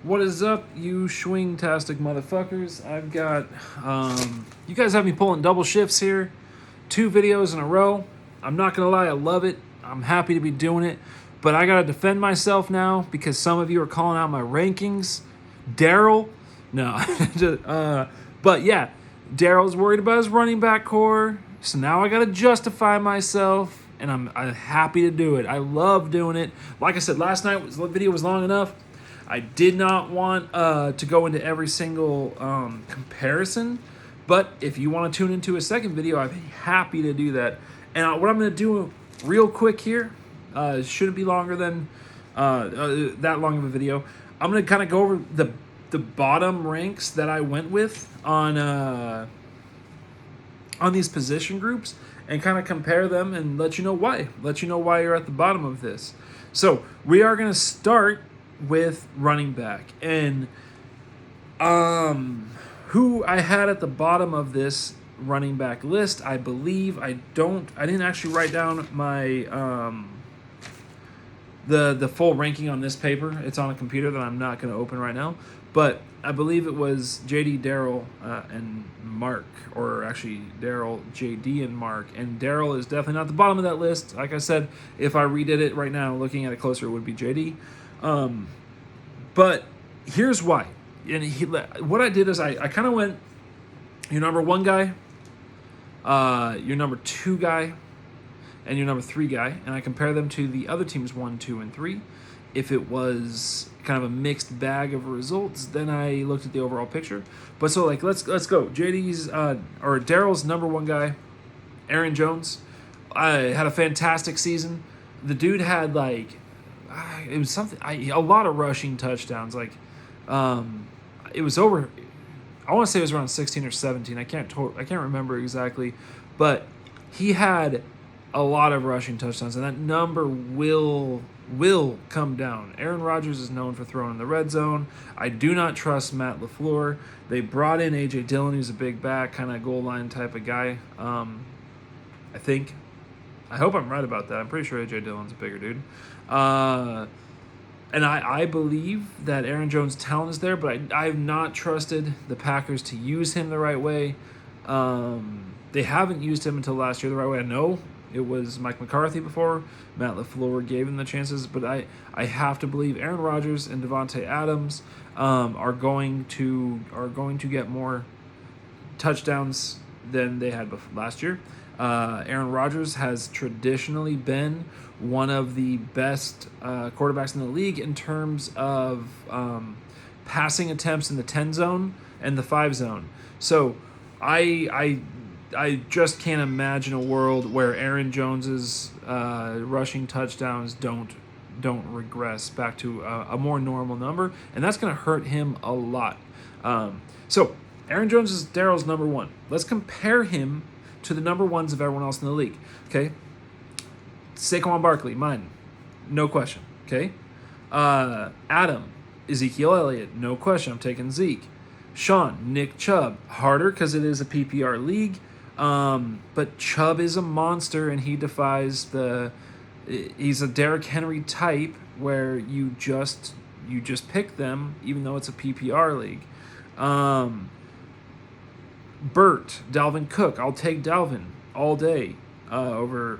What is up, you swing-tastic motherfuckers? I've got, you guys have me pulling double shifts here. 2 videos in a row. I'm not going to lie, I love it. I'm happy to be doing it. But I got to defend myself now because some of you are calling out my rankings. Daryl? No. But yeah, Daryl's worried about his running back core. So now I got to justify myself. And I'm happy to do it. I love doing it. Like I said, last night the video was long enough. I did not want to go into every single comparison, but if you want to tune into a second video, I'd be happy to do that. And what I'm going to do real quick here, shouldn't be longer than that long of a video. I'm going to kind of go over the bottom ranks that I went with on these position groups and kind of compare them and let you know why. Let you know why you're at the bottom of this. So we are going to start with running back, and who I had at the bottom of this running back list, I believe I didn't actually write down my the full ranking on this paper. It's on a computer that I'm not going to open right now, but I believe it was JD, Daryl, and Mark, or actually Daryl, JD, and Mark. And Daryl is definitely not the bottom of that list. Like I said, if I redid it right now, looking at it closer, it would be JD. But here's why. And what I did is I kind of went your number 1 guy, your number 2 guy, and your number 3 guy, and I compare them to the other teams 1, 2, and 3. If it was kind of a mixed bag of results, then I looked at the overall picture. But so let's go. JD's or Daryl's number 1 guy, Aaron Jones, had a fantastic season. The dude had it was something, a lot of rushing touchdowns. It was over. I want to say it was around 16 or 17. I can't remember exactly, but he had a lot of rushing touchdowns, and that number will come down. Aaron Rodgers is known for throwing in the red zone. I do not trust Matt LaFleur. They brought in A.J. Dillon, who's a big back, kind of goal line type of guy. I think. I hope I'm right about that. I'm pretty sure A.J. Dillon's a bigger dude. And I believe that Aaron Jones' talent is there, but I have not trusted the Packers to use him the right way. They haven't used him until last year the right way. I know it was Mike McCarthy before. Matt LaFleur gave him the chances, but I have to believe Aaron Rodgers and Devontae Adams are going to get more touchdowns than they had last year. Aaron Rodgers has traditionally been one of the best quarterbacks in the league in terms of passing attempts in the 10 zone and the 5 zone. So I just can't imagine a world where Aaron Jones's rushing touchdowns don't regress back to a more normal number, and that's going to hurt him a lot. So Aaron Jones is Daryl's number 1. Let's compare him to the number 1s of everyone else in the league. Okay, Saquon Barkley, mine, no question. Okay, Adam, Ezekiel Elliott, no question. I'm taking Zeke. Sean, Nick Chubb, harder because it is a PPR league, but Chubb is a monster and he defies he's a Derrick Henry type where you just pick them even though it's a PPR league. Bert, Dalvin Cook. I'll take Dalvin all day over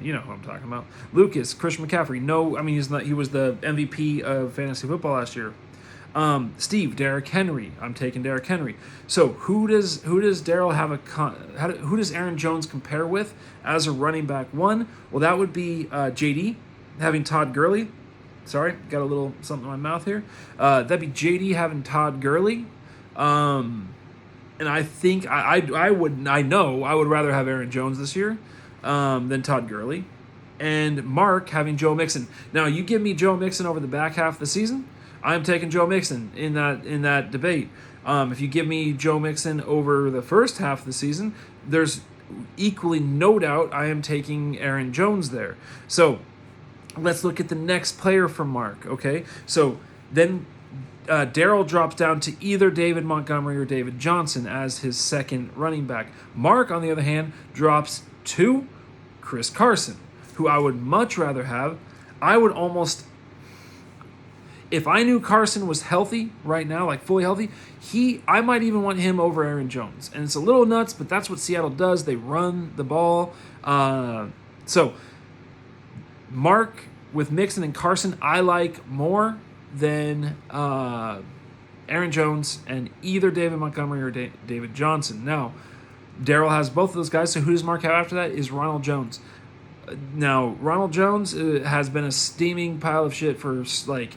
you know who I'm talking about. Lucas, Christian McCaffrey. No, I mean he's not. He was the MVP of fantasy football last year. Steve, Derrick Henry. I'm taking Derrick Henry. So who does Daryl have who does Aaron Jones compare with as a running back 1? Well, that would be JD having Todd Gurley. Sorry, got a little something in my mouth here. That'd be JD having Todd Gurley. And I think I would rather have Aaron Jones this year than Todd Gurley. And Mark having Joe Mixon. Now, you give me Joe Mixon over the back half of the season, I'm taking Joe Mixon in that debate. If you give me Joe Mixon over the first half of the season, there's equally no doubt I am taking Aaron Jones there. So let's look at the next player from Mark, okay? So then Daryl drops down to either David Montgomery or David Johnson as his second running back. Mark, on the other hand, drops to Chris Carson, who I would much rather have. I would almost If I knew Carson was healthy right now, like fully healthy, I might even want him over Aaron Jones. And it's a little nuts, but that's what Seattle does. They run the ball. So Mark with Mixon and Carson, I like more than Aaron Jones and either David Montgomery or David Johnson. Now, Darrell has both of those guys, so who does Mark have after that is Ronald Jones. Now, Ronald Jones has been a steaming pile of shit for like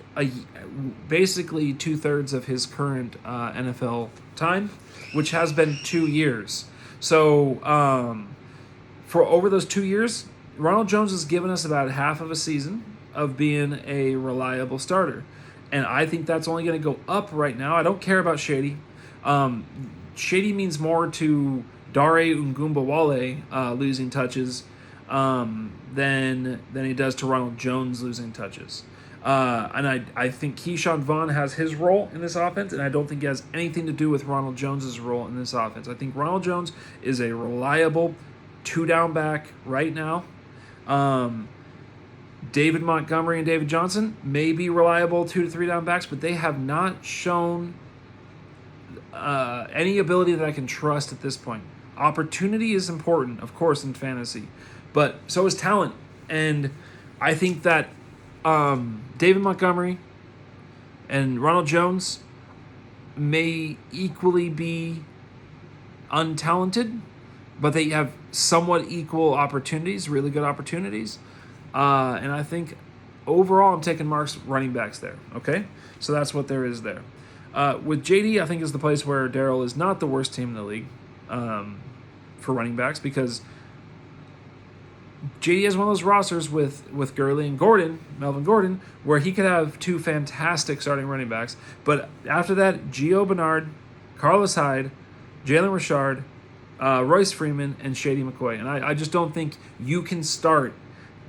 basically 2/3 of his current NFL time, which has been 2 years. So for over those 2 years, Ronald Jones has given us about half of a season of being a reliable starter. And I think that's only going to go up right now. I don't care about Shady. Shady means more to Dare Ungumbawale losing touches than he does to Ronald Jones losing touches. And I think Keyshawn Vaughn has his role in this offense, and I don't think it has anything to do with Ronald Jones's role in this offense. I think Ronald Jones is a reliable 2-down back right now. David Montgomery and David Johnson may be reliable 2 to 3 down backs, but they have not shown any ability that I can trust at this point. Opportunity is important, of course, in fantasy, but so is talent. And I think that David Montgomery and Ronald Jones may equally be untalented, but they have somewhat equal opportunities, really good opportunities. And I think overall I'm taking Mark's running backs there, okay? So that's what there is there. With JD, I think is the place where Darrell is not the worst team in the league for running backs, because JD has one of those rosters with Gurley and Gordon, Melvin Gordon, where he could have 2 fantastic starting running backs. But after that, Gio Bernard, Carlos Hyde, Jalen Richard, Royce Freeman, and Shady McCoy. And I just don't think you can start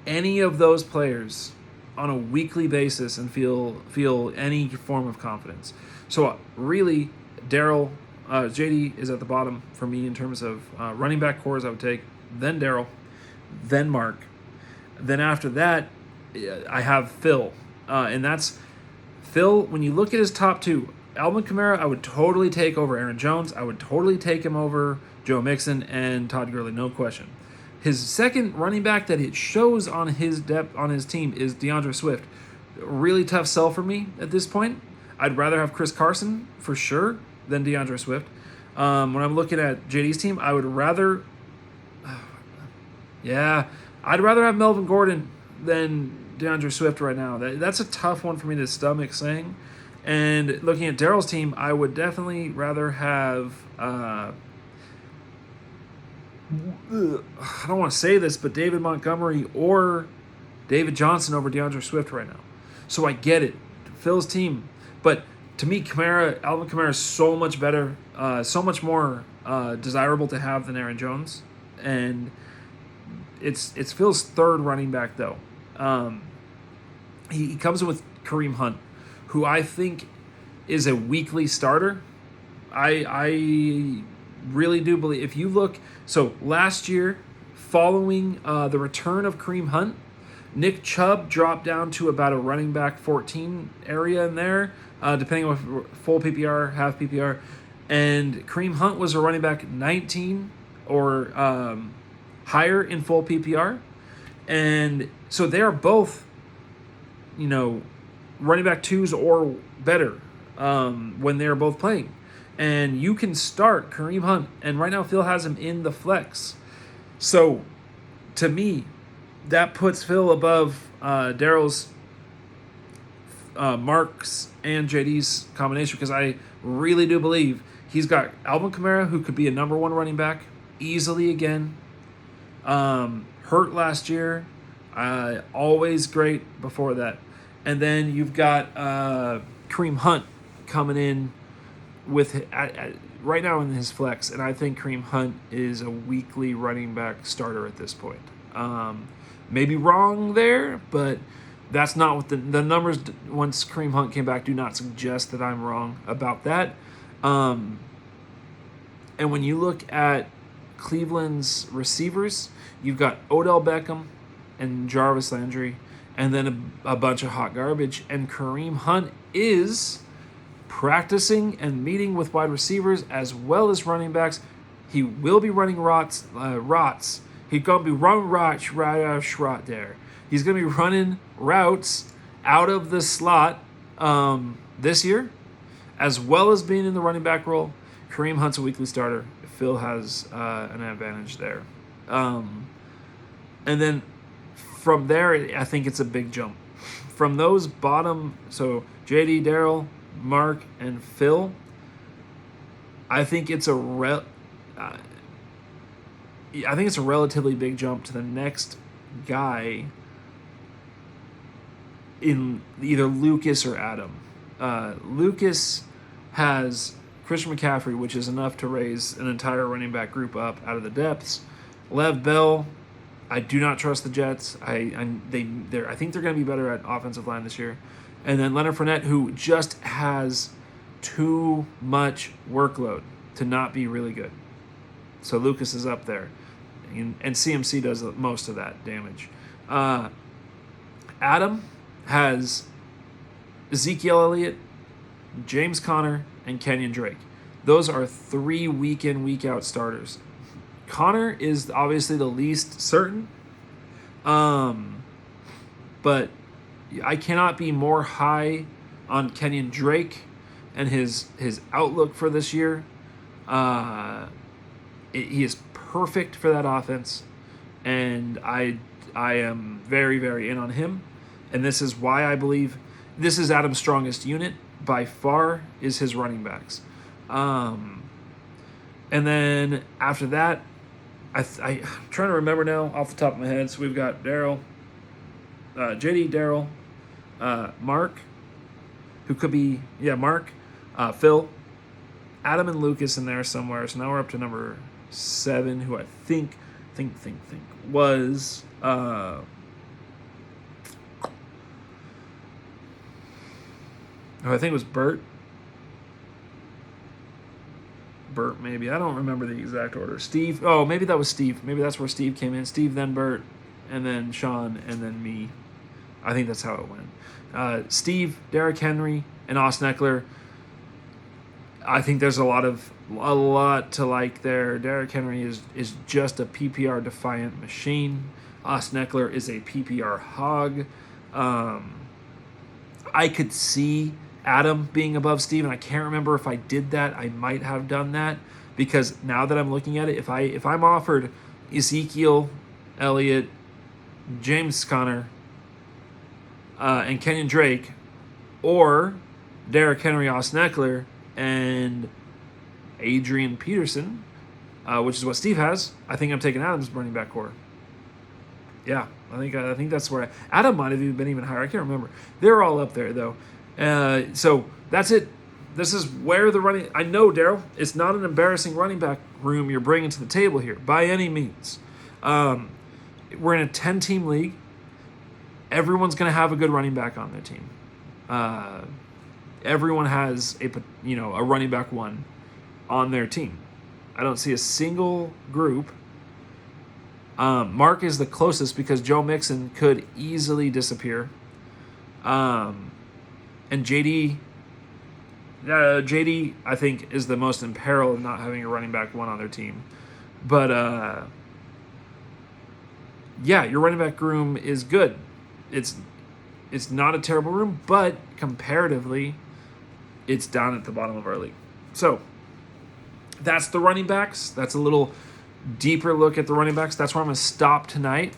any of those players on a weekly basis and feel any form of confidence. So really, Darrell, JD is at the bottom for me in terms of running back cores I would take, then Darrell, then Mark. Then after that, I have Phil. And that's Phil, when you look at his top 2, Alvin Kamara, I would totally take over Aaron Jones. I would totally take him over Joe Mixon and Todd Gurley, no question. His second running back that it shows on his depth on his team is DeAndre Swift. Really tough sell for me at this point. I'd rather have Chris Carson for sure than DeAndre Swift. When I'm looking at JD's team, I would rather... I'd rather have Melvin Gordon than DeAndre Swift right now. That's a tough one for me to stomach saying. And looking at Darrell's team, I would definitely rather have... I don't want to say this, but David Montgomery or David Johnson over DeAndre Swift right now. So I get it. Phil's team. But to me, Alvin Kamara is so much better, so much more desirable to have than Aaron Jones. And it's Phil's third running back, though. He comes in with Kareem Hunt, who I think is a weekly starter. I really do believe, if you look, so last year, following the return of Kareem Hunt, Nick Chubb dropped down to about a running back 14 area in there, depending on full PPR, half PPR, and Kareem Hunt was a running back 19 or higher in full PPR, and so they are both, running back 2s or better when they're both playing. And you can start Kareem Hunt, and right now Phil has him in the flex. So, to me, that puts Phil above Darrell's, Mark's, and JD's combination, because I really do believe he's got Alvin Kamara, who could be a number 1 running back easily again. Hurt last year, always great before that. And then you've got Kareem Hunt coming in with right now in his flex, and I think Kareem Hunt is a weekly running back starter at this point. Maybe wrong there, but that's not what the numbers once Kareem Hunt came back do not suggest that I'm wrong about that. And when you look at Cleveland's receivers, you've got Odell Beckham and Jarvis Landry, and then a bunch of hot garbage. And Kareem Hunt is practicing and meeting with wide receivers as well as running backs. He will be running rots. He's going to be running rots right out of Schrott there. He's going to be running routes out of the slot this year, as well as being in the running back role. Kareem Hunt's a weekly starter. Phil has an advantage there. And then from there, I think it's a big jump. From those bottom, so JD, Daryl, Mark, and Phil, I think it's a relatively big jump to the next guy in either Lucas or Adam. Lucas has Christian McCaffrey, which is enough to raise an entire running back group up out of the depths. Lev Bell, I do not trust the Jets. I think they're going to be better at offensive line this year. And then Leonard Fournette, who just has too much workload to not be really good. So Lucas is up there. And CMC does most of that damage. Adam has Ezekiel Elliott, James Conner, and Kenyon Drake. Those are 3 week-in, week-out starters. Conner is obviously the least certain. But I cannot be more high on Kenyon Drake and his outlook for this year. He is perfect for that offense, and I am very, very in on him. And this is why I believe this is Adam's strongest unit by far is his running backs. And then after that, I'm trying to remember now off the top of my head. So we've got Daryl, JD, Daryl, Mark, who could be, Mark, Phil, Adam and Lucas in there somewhere. So now we're up to number 7, who I think was I think it was Bert, maybe. I don't remember the exact order. Steve. Oh, maybe that was Steve. Maybe that's where Steve came in. Steve, then Bert, and then Sean, and then me. I think that's how it went. Steve, Derrick Henry, and Austin Eckler. I think there's a lot to like there. Derrick Henry is just a PPR defiant machine. Austin Eckler is a PPR hog. I could see Adam being above Steve, and I can't remember if I did that. I might have done that because now that I'm looking at it, if I'm offered Ezekiel Elliott, James Conner, and Kenyon Drake, or Derrick Henry, Austin Eckler, and Adrian Peterson, which is what Steve has, I think I'm taking Adam's running back core. Yeah, I think that's where Adam might have even been even higher. I can't remember. They're all up there though. So that's it. This is where the running. I know, Daryl, it's not an embarrassing running back room you're bringing to the table here by any means. We're in a 10-team league. Everyone's going to have a good running back on their team. Everyone has a running back one on their team. I don't see a single group. Mark is the closest because Joe Mixon could easily disappear. And JD, I think, is the most in peril of not having a running back one on their team. But, your running back room is good. It's not a terrible room, but comparatively, it's down at the bottom of our league. So, that's the running backs. That's a little deeper look at the running backs. That's where I'm going to stop tonight.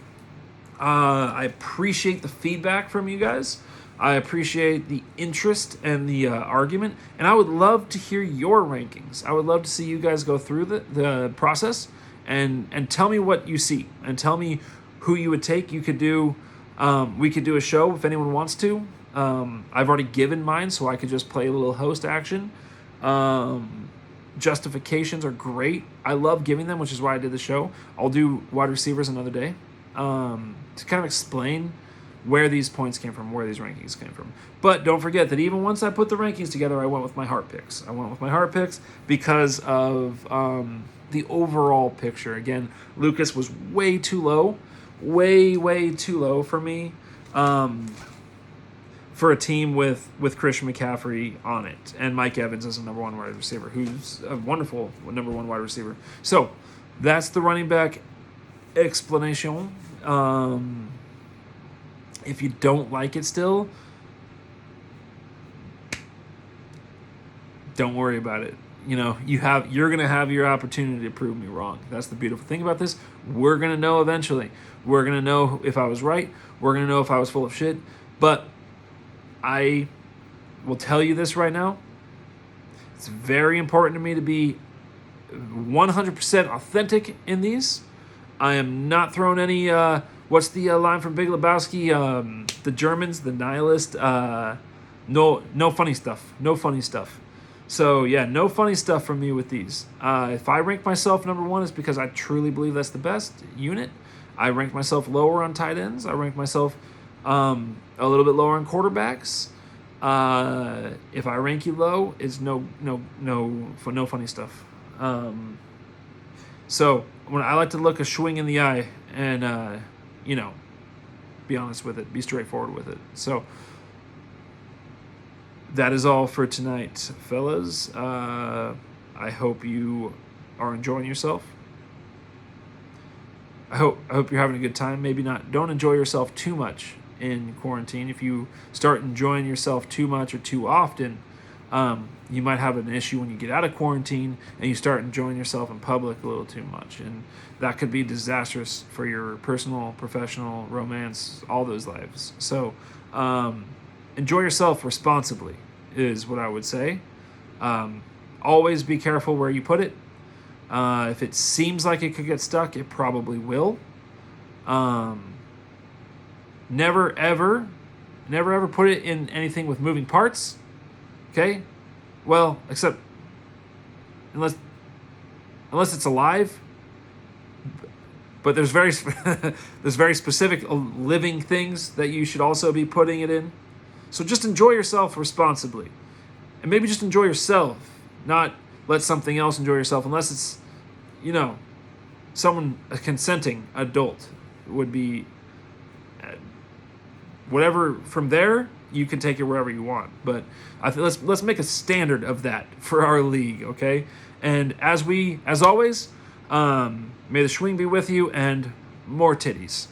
I appreciate the feedback from you guys. I appreciate the interest and the argument, and I would love to hear your rankings. I would love to see you guys go through the process and tell me what you see and tell me who you would take. You could do we could do a show if anyone wants to. I've already given mine, so I could just play a little host action. Justifications are great. I love giving them, which is why I did the show. I'll do wide receivers another day to kind of explain where these points came from, where these rankings came from. But don't forget that even once I put the rankings together, I went with my heart picks. Because of the overall picture. Again, Lucas was way too low. Way too low for me. for a team with Christian McCaffrey on it and Mike Evans as a number one wide receiver, who's a wonderful number one wide receiver. So that's the running back explanation. If you don't like it still, don't worry about it. You're gonna have your opportunity to prove me wrong. That's the beautiful thing about this. We're gonna know eventually. We're gonna know if I was right. We're gonna know if I was full of shit. But I will tell you this right now. It's very important to me to be 100% authentic in these. I am not throwing any. What's the line from Big Lebowski? The Germans, the nihilist. No funny stuff. No funny stuff. So, yeah, no funny stuff from me with these. If I rank myself number one, it's because I truly believe that's the best unit. I rank myself lower on tight ends. I rank myself a little bit lower on quarterbacks. If I rank you low, it's no funny stuff. So, when I like to look a swing in the eye and, be honest with it, be straightforward with it. So, that is all for tonight, fellas. I hope you are enjoying yourself. I hope you're having a good time. Maybe not. Don't enjoy yourself too much in quarantine. If you start enjoying yourself too much or too often, you might have an issue when you get out of quarantine and you start enjoying yourself in public a little too much. And that could be disastrous for your personal, professional, romance, all those lives. So, enjoy yourself responsibly is what I would say. Always be careful where you put it. If it seems like it could get stuck, it probably will. Never ever put it in anything with moving parts. Okay? Well, except unless it's alive. But there's very specific living things that you should also be putting it in. So just enjoy yourself responsibly. And maybe just enjoy yourself, not let something else enjoy yourself, unless it's, someone, a consenting adult would be, whatever, from there, you can take it wherever you want. But let's make a standard of that for our league, okay? And as always, may the swing be with you and more titties.